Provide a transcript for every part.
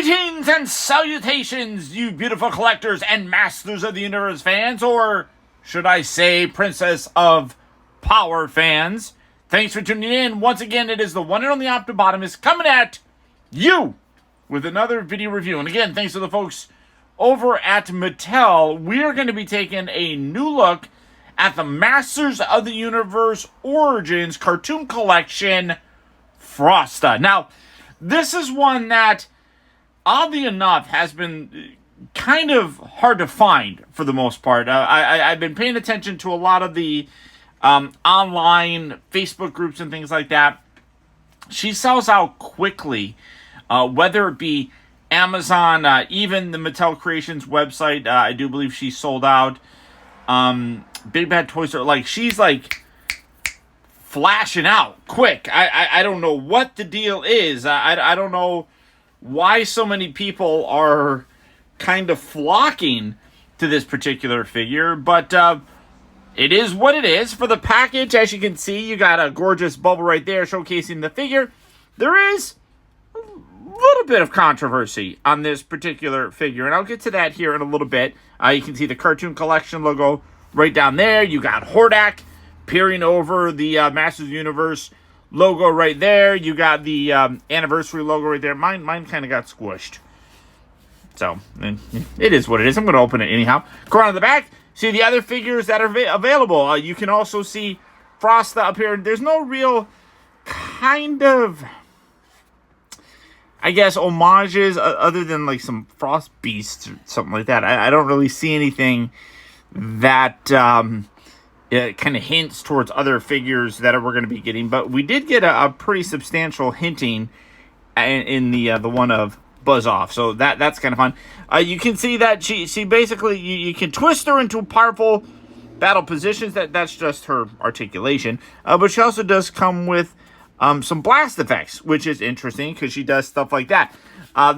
Greetings and salutations, you beautiful collectors and masters of the universe fans, or should I say Princess of Power fans. Thanks for tuning in. Once again, it is the one and only Optibotimus coming at you with another video review. And again, thanks to the folks over at Mattel, we are going to be taking a new look at the Masters of the Universe Origins Cartoon Collection FROSTA. Now, this is one that, oddly enough, has been kind of hard to find for the most part. I've been paying attention to a lot of the online Facebook groups and things like that. She sells out quickly, whether it be Amazon, even the Mattel Creations website. I do believe she sold out. Big Bad Toy Store, like, she's like flashing out quick. I don't know what the deal is. I don't know why so many people are kind of flocking to this particular figure, but it is what it is. For the package, as you can see, you got a gorgeous bubble right there showcasing the figure. There is a little bit of controversy on this particular figure, and I'll get to that here in a little bit. You can see the Cartoon Collection logo right down there. You got Hordak peering over the Masters of the Universe logo right there. You got the anniversary logo right there. Mine kind of got squished. So, it is what it is. I'm going to open it anyhow. Go around the back. See the other figures that are available. You can also see FROSTA up here. There's no real kind of, I guess, homages other than like some Frost Beasts or something like that. I don't really see anything that it kind of hints towards other figures that we're going to be getting, but we did get a pretty substantial hinting in the one of Buzz Off, so that's kind of fun. You can see that she basically, you can twist her into powerful battle positions. That's just her articulation, but she also does come with some blast effects, which is interesting because she does stuff like that.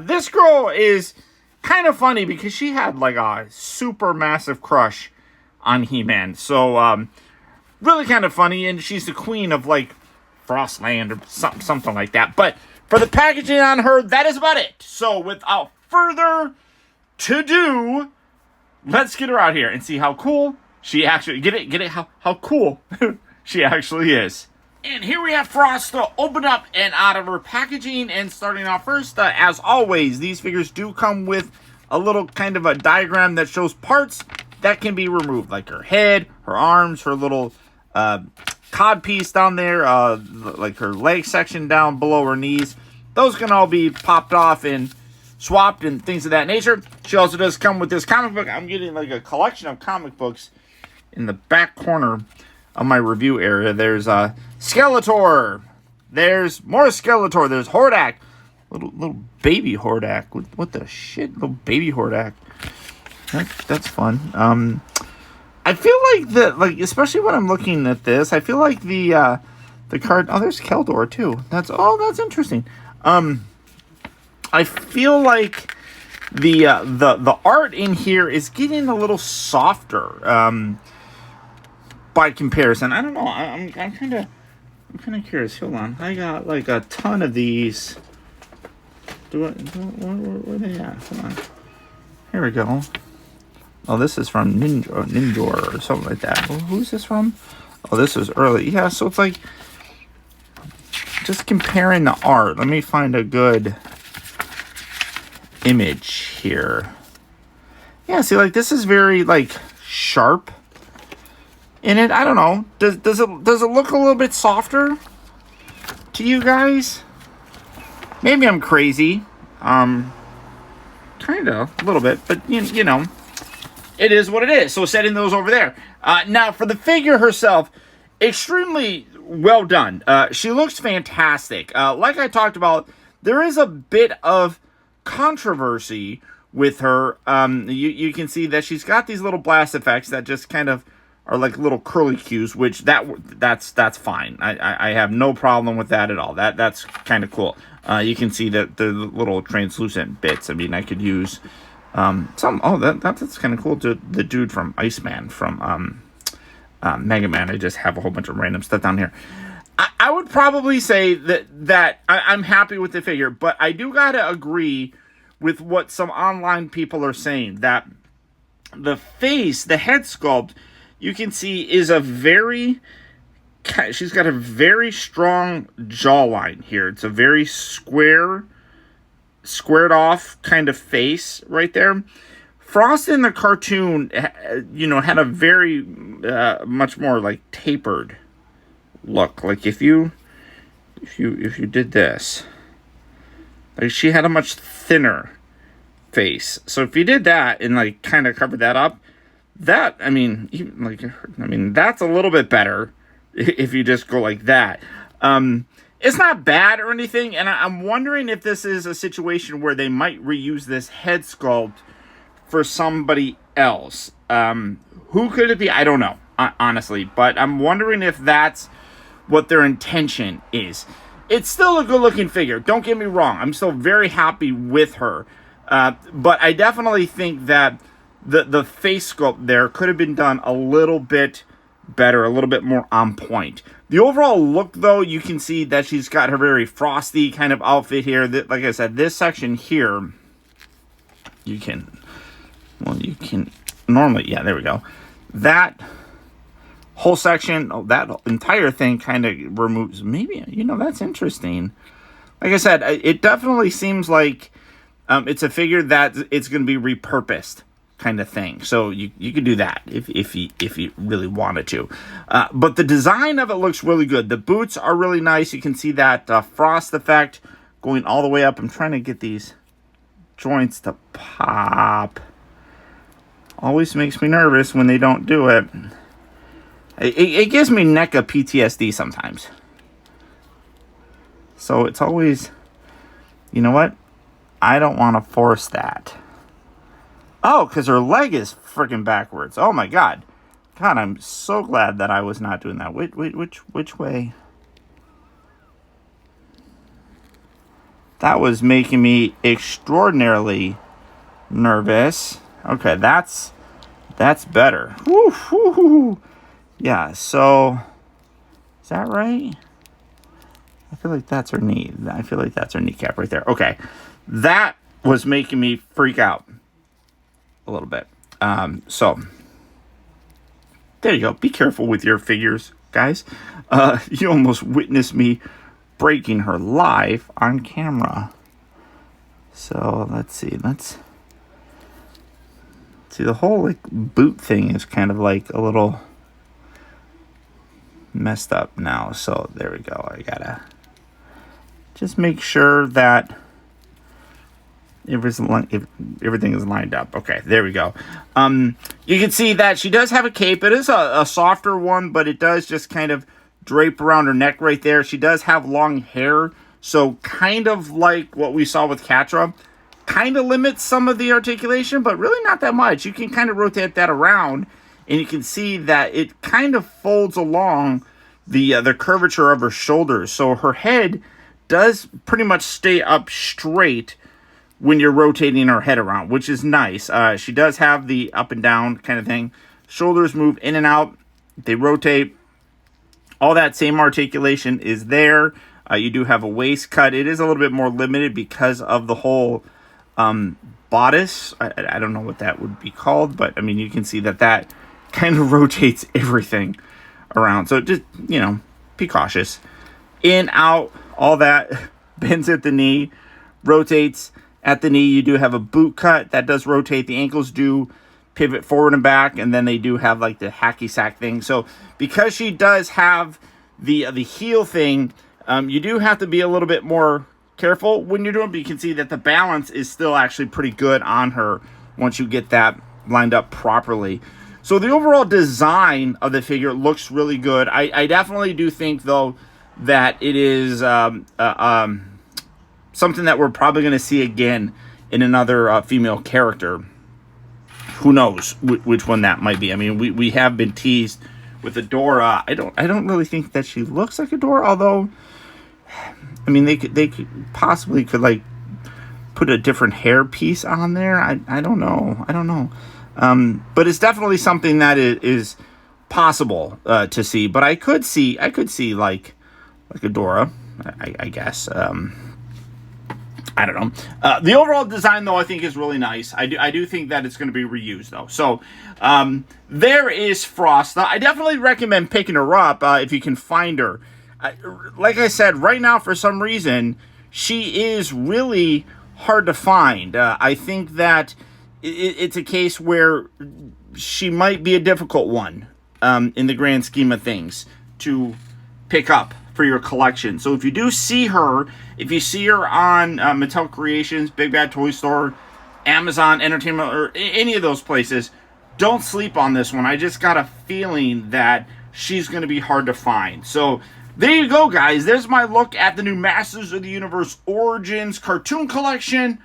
This girl is kind of funny because she had like a super massive crush on He-Man. So, really kind of funny, and she's the queen of, like, Frostland or something like that. But for the packaging on her, that is about it. So, without further to-do, let's get her out here and see how cool she actually... Get it? How cool she actually is. And here we have FROSTA open up and out of her packaging. And starting off first, as always, these figures do come with a little kind of a diagram that shows parts that can be removed, like her head, her arms, her little cod piece down there, like her leg section down below her knees. Those can all be popped off and swapped and things of that nature. She also does come with this comic book. I'm getting like a collection of comic books in the back corner of my review area. There's Skeletor. There's more Skeletor. There's Hordak. Little baby Hordak. What the shit? Little baby Hordak. That's fun. I feel like especially when I'm looking at this, I feel like the card. Oh, there's Keldor too. That's interesting. I feel like the art in here is getting a little softer by comparison. I don't know. I'm kind of curious. Hold on. I got like a ton of these. Where are they at? Hold on. Here we go. Oh, this is from Ninja or something like that. Who's this from? Oh, this was early. Yeah, so it's like just comparing the art. Let me find a good image here. Yeah, see, like this is very like sharp in it. I don't know. Does it look a little bit softer to you guys? Maybe I'm crazy. Kind of a little bit, but you know. It is what it is. So setting those over there. Now, for the figure herself, extremely well done. She looks fantastic. Like I talked about, there is a bit of controversy with her. You can see that she's got these little blast effects that just kind of are like little curly cues, which that's fine. I have no problem with that at all. That's kind of cool. You can see that the little translucent bits. I mean, I could use... that's kind of cool. The dude from Iceman from Mega Man. I just have a whole bunch of random stuff down here. I would probably say that I'm happy with the figure, but I do gotta agree with what some online people are saying, that the face, the head sculpt, you can see is she's got a very strong jawline here. It's a very squared off kind of face right there. Frost in the cartoon, had a very much more like tapered look. Like if you did this, like she had a much thinner face. So if you did that and like kind of covered that up, that's a little bit better if you just go like that. It's not bad or anything, and I'm wondering if this is a situation where they might reuse this head sculpt for somebody else. Who could it be? I don't know, honestly, but I'm wondering if that's what their intention is. It's still a good-looking figure. Don't get me wrong. I'm still very happy with her. But I definitely think that the face sculpt there could have been done a little bit better, a little bit more on point. The overall look, though, you can see that she's got her very frosty kind of outfit here. Like I said, this section here, you can normally, yeah, there we go. That whole section, that entire thing kind of removes, maybe, that's interesting. Like I said, it definitely seems like it's a figure that it's going to be repurposed kind of thing. So you could do that if you really wanted to. But the design of it looks really good. The boots are really nice. You can see that frost effect going all the way up. I'm trying to get these joints to pop. Always makes me nervous when they don't do it. It gives me NECA PTSD sometimes. So it's always, you know what? I don't want to force that. Oh, because her leg is freaking backwards. Oh my god. God, I'm so glad that I was not doing that. Which way? That was making me extraordinarily nervous. Okay, that's better. Woo, woo, woo. Yeah, so is that right? I feel like that's her knee. I feel like that's her kneecap right there. Okay, that was making me freak out a little bit. So there you go. Be careful with your figures, guys. You almost witnessed me breaking her live on camera. So let's see. The whole like boot thing is kind of like a little messed up now. So there we go. I gotta just make sure that everything is lined up. Okay, there we go. You can see that she does have a cape. It is a softer one, but it does just kind of drape around her neck right there. She does have long hair, so kind of like what we saw with Catra. Kind of limits some of the articulation, but really not that much. You can kind of rotate that around, and you can see that it kind of folds along the curvature of her shoulders. So her head does pretty much stay up straight when you're rotating her head around, which is nice. She does have the up and down kind of thing. Shoulders move in and out. They rotate. All that same articulation is there. You do have a waist cut. It is a little bit more limited because of the whole bodice. I don't know what that would be called, but I mean, you can see that kind of rotates everything around. So just, be cautious. In, out, all that bends at the knee, rotates at the knee. You do have a boot cut that does rotate. The ankles do pivot forward and back, and then they do have like the hacky sack thing. So because she does have the heel thing, you do have to be a little bit more careful when you're doing it, but you can see that the balance is still actually pretty good on her once you get that lined up properly. So the overall design of the figure looks really good. I definitely do think, though, that it is something that we're probably going to see again in another female character. Who knows which one that might be? I mean, we have been teased with Adora. I don't really think that she looks like Adora, although I mean, they could possibly like put a different hair piece on there. I don't know. But it's definitely something that is possible to see. But I could see like Adora, I guess. I don't know. The overall design, though, I think is really nice. I do think that it's going to be reused, though. So there is Frosta. I definitely recommend picking her up if you can find her. Like I said, right now, for some reason, she is really hard to find. I think that it's a case where she might be a difficult one in the grand scheme of things to pick up for your collection. So if you do see her, if you see her on Mattel Creations, Big Bad Toy Store, Amazon Entertainment, or any of those places, don't sleep on this one. I just got a feeling that she's going to be hard to find. So there you go, guys. There's my look at the new Masters of the Universe Origins Cartoon Collection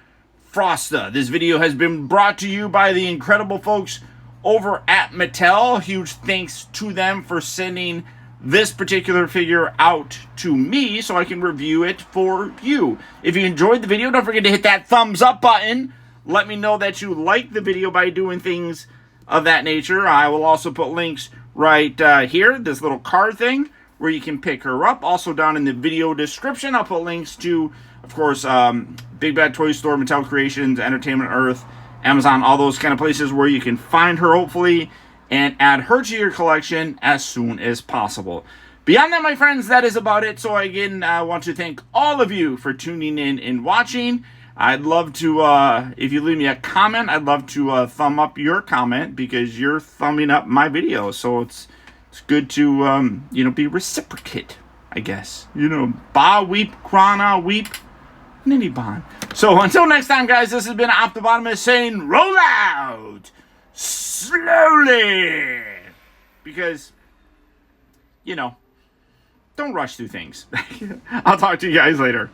FROSTA. This video has been brought to you by the incredible folks over at Mattel. Huge thanks to them for sending this particular figure out to me so I can review it for you. If you enjoyed the video, don't forget to hit that thumbs up button. Let me know that you like the video by doing things of that nature. I will also put links right here, this little card thing, where you can pick her up. Also down in the video description, I'll put links to, of course, Big Bad Toy Store, Mattel Creations, Entertainment Earth, Amazon, all those kind of places where you can find her, hopefully, and add her to your collection as soon as possible. Beyond that, my friends, that is about it. So again, I want to thank all of you for tuning in and watching. I'd love to, if you leave me a comment, I'd love to thumb up your comment, because you're thumbing up my video. So it's good to, you know, be reciprocate, I guess. You know, ba weep, krana weep, nitty bon. So until next time, guys, this has been Optibotimus saying, roll out slowly, because, you know, don't rush through things. I'll talk to you guys later.